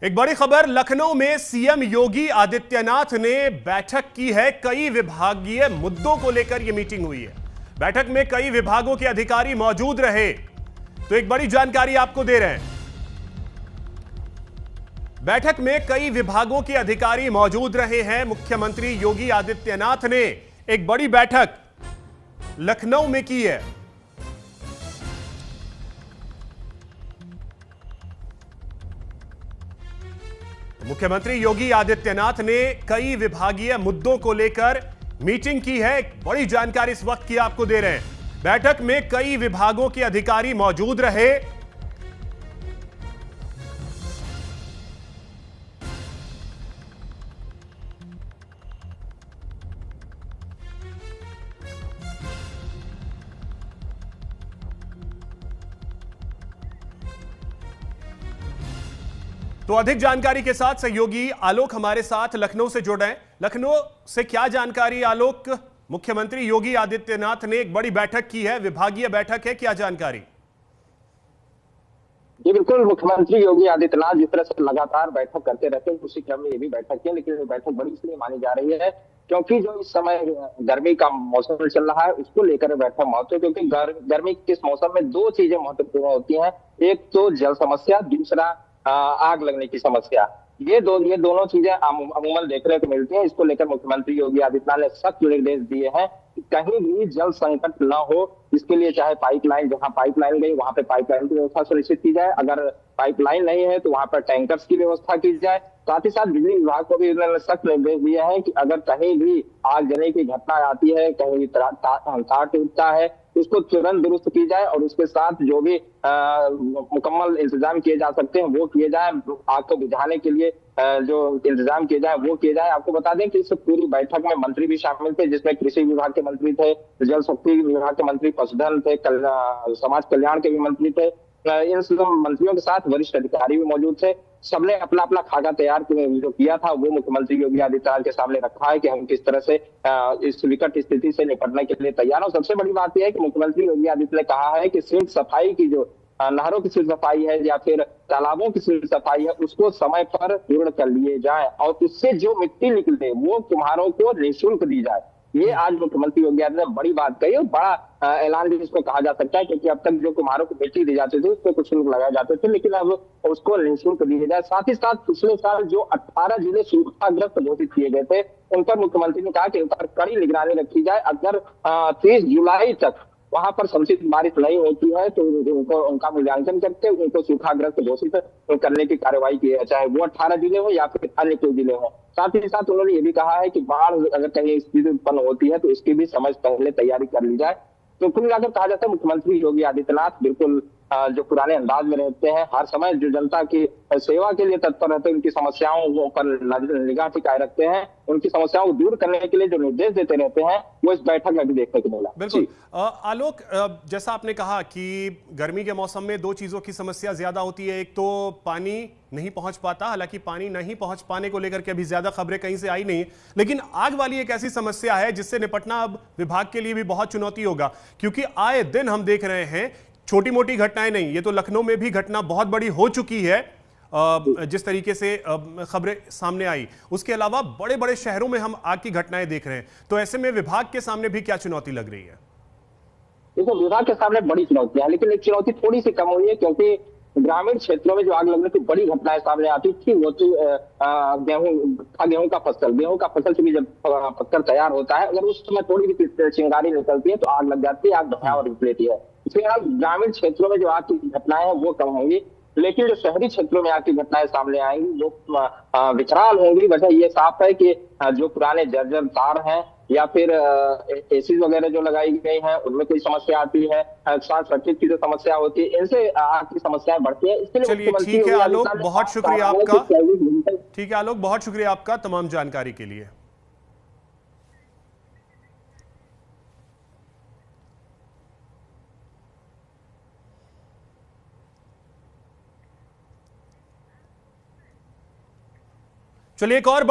एक बड़ी खबर, लखनऊ में सीएम योगी आदित्यनाथ ने बैठक की है। कई विभागीय मुद्दों को लेकर यह मीटिंग हुई है। बैठक में कई विभागों के अधिकारी मौजूद रहे। तो एक बड़ी जानकारी आपको दे रहे हैं। बैठक में कई विभागों के अधिकारी मौजूद रहे हैं। मुख्यमंत्री योगी आदित्यनाथ ने एक बड़ी बैठक लखनऊ में की है। मुख्यमंत्री योगी आदित्यनाथ ने कई विभागीय मुद्दों को लेकर मीटिंग की है। एक बड़ी जानकारी इस वक्त की आपको दे रहे हैं। बैठक में कई विभागों के अधिकारी मौजूद रहे। तो अधिक जानकारी के साथ सहयोगी आलोक हमारे साथ लखनऊ से जुड़ रहे हैं। लखनऊ से क्या जानकारी आलोक? मुख्यमंत्री योगी आदित्यनाथ ने एक बड़ी बैठक की है, विभागीय बैठक है, क्या जानकारी? जी बिल्कुल, मुख्यमंत्री योगी आदित्यनाथ जिस तरह से लगातार बैठक करते रहते हैं, उसी क्रम में ये भी बैठक है। लेकिन ये बैठक बड़ी इसलिए मानी जा रही है क्योंकि जो इस समय गर्मी का मौसम चल रहा है उसको लेकर बैठक महत्व, क्योंकि गर्मी के इस मौसम में दो चीजें महत्वपूर्ण होती हैं। एक तो जल समस्या, दूसरा आग लगने की समस्या। ये दोनों चीजें अमूमन देखने को मिलती हैं। इसको लेकर मुख्यमंत्री योगी आदित्यनाथ ने सख्त निर्देश दिए हैं कि कहीं भी जल संकट न हो। इसके लिए चाहे पाइपलाइन, जहां पाइपलाइन गई वहां पे पाइपलाइन की व्यवस्था सुनिश्चित की जाए, अगर पाइपलाइन नहीं है तो वहां पर टैंकर्स की व्यवस्था की जाए। साथ ही साथ बिजली विभाग को भी उन्होंने सख्त निर्देश दिए हैं कि अगर कहीं भी आग जलने की घटना आती है, कहीं तार टूटता है, उसको तुरंत दुरुस्त की जाए और उसके साथ जो भी मुकम्मल इंतजाम किए जा सकते हैं वो किए जाए। आग को बुझाने के लिए जो इंतजाम किए जाए वो किए जाए। आपको बता दें कि इस पूरी बैठक में मंत्री भी शामिल थे, जिसमें कृषि विभाग के मंत्री थे, जल शक्ति विभाग के मंत्री, पशुधन थे, समाज कल्याण के भी मंत्री थे। इन सब मंत्रियों के साथ वरिष्ठ अधिकारी भी मौजूद थे। सबने अपना अपना खाका तैयार जो किया था वो मुख्यमंत्री योगी आदित्यनाथ के सामने रखा है कि हम किस तरह से इस विकट स्थिति से निपटने के लिए तैयार हैं। सबसे बड़ी बात यह है कि मुख्यमंत्री योगी आदित्यनाथ ने कहा है कि सिर्फ सफाई की जो नहरों की सिर्फ सफाई है या फिर तालाबों की सिर्फ सफाई है, उसको समय पर पूर्ण कर लिए जाए और उससे जो मिट्टी निकले वो कुम्हारों को निःशुल्क दी जाए। ये आज मुख्यमंत्री योगी आदित्यनाथ ने बड़ी बात कही और बड़ा ऐलान भी इसको कहा जा सकता है, क्योंकि अब तक जो कुम्हारों को मिट्टी दी जाती थी उस पर कुछ शुल्क लगाए जाते थे, लेकिन अब उसको निःशुल्क दिया जाए। साथ ही साथ पिछले साल जो 18 जिले सूखाग्रस्त घोषित किए गए थे उन पर मुख्यमंत्री ने कहा कि उन पर कड़ी निगरानी रखी जाए। अगर 30 जुलाई तक वहां पर समुचित बारिश नहीं होती है तो उनका मूल्यांकन करके उनको सूखाग्रस्त घोषित करने की कार्रवाई की है, चाहे वो 18 जिले हो या फिर अन्य कोई जिले हो। साथ ही साथ उन्होंने ये भी कहा है कि बाढ़ अगर कहीं स्थिति उत्पन्न होती है तो इसकी भी समय पहले तैयारी कर ली जाए। तो कुल मिलाकर कहा जाता है मुख्यमंत्री योगी आदित्यनाथ बिल्कुल जो पुराने अंदाज में रहते हैं, हर समय जो जनता की सेवा के लिए तत्पर रहते हैं, उनकी समस्याओं पर निगाह टिकाए रखते हैं, उनकी समस्याओं को दूर करने के लिए जो निर्देश देते रहते हैं वो इस बैठक में भी देखने को मिला। बिल्कुल आलोक, जैसा आपने कहा कि गर्मी के मौसम में दो चीजों की समस्या ज्यादा होती है। एक तो पानी नहीं पहुंच पाता, हालांकि पानी नहीं पहुंच पाने को लेकर के अभी ज्यादा खबरें कहीं से आई नहीं, लेकिन आग वाली एक ऐसी समस्या है जिससे निपटना अब विभाग के लिए भी बहुत चुनौती होगा, क्योंकि आए दिन हम देख रहे हैं छोटी मोटी घटनाएं नहीं, ये तो लखनऊ में भी घटना बहुत बड़ी हो चुकी है जिस तरीके से खबरें सामने आई। उसके अलावा बड़े बड़े शहरों में हम आग की घटनाएं देख रहे हैं। तो ऐसे में विभाग के सामने भी क्या चुनौती लग रही है? देखो, विभाग के सामने बड़ी चुनौती है, लेकिन एक चुनौती थोड़ी सी कम हुई है, क्योंकि ग्रामीण क्षेत्रों में जो आग लगने की बड़ी घटनाएं सामने आती थी वो तो गेहूं का फसल चूंकि जब पककर तैयार होता है, अगर उस समय थोड़ी भी चिंगारी निकलती है तो आग लग जाती है, आग भयावह रूप लेती है। इसलिए ग्रामीण क्षेत्रों में जो आग की घटनाएं हैं वो कम होंगी, लेकिन जो शहरी क्षेत्रों में आग की घटनाएं सामने आएंगी वो विकराल होंगी। वजह ये साफ है कि जो पुराने जर्जर तार हैं या फिर एसी वगैरह जो लगाई गई हैं उनमें कोई समस्या आती है, शॉर्ट सर्किट की जो समस्या होती है, इनसे आग की समस्याएं बढ़ती है। इसके लिए ठीक है आलोक, बहुत शुक्रिया आपका। ठीक है आलोक, बहुत शुक्रिया आपका तमाम जानकारी के लिए। चलिए एक और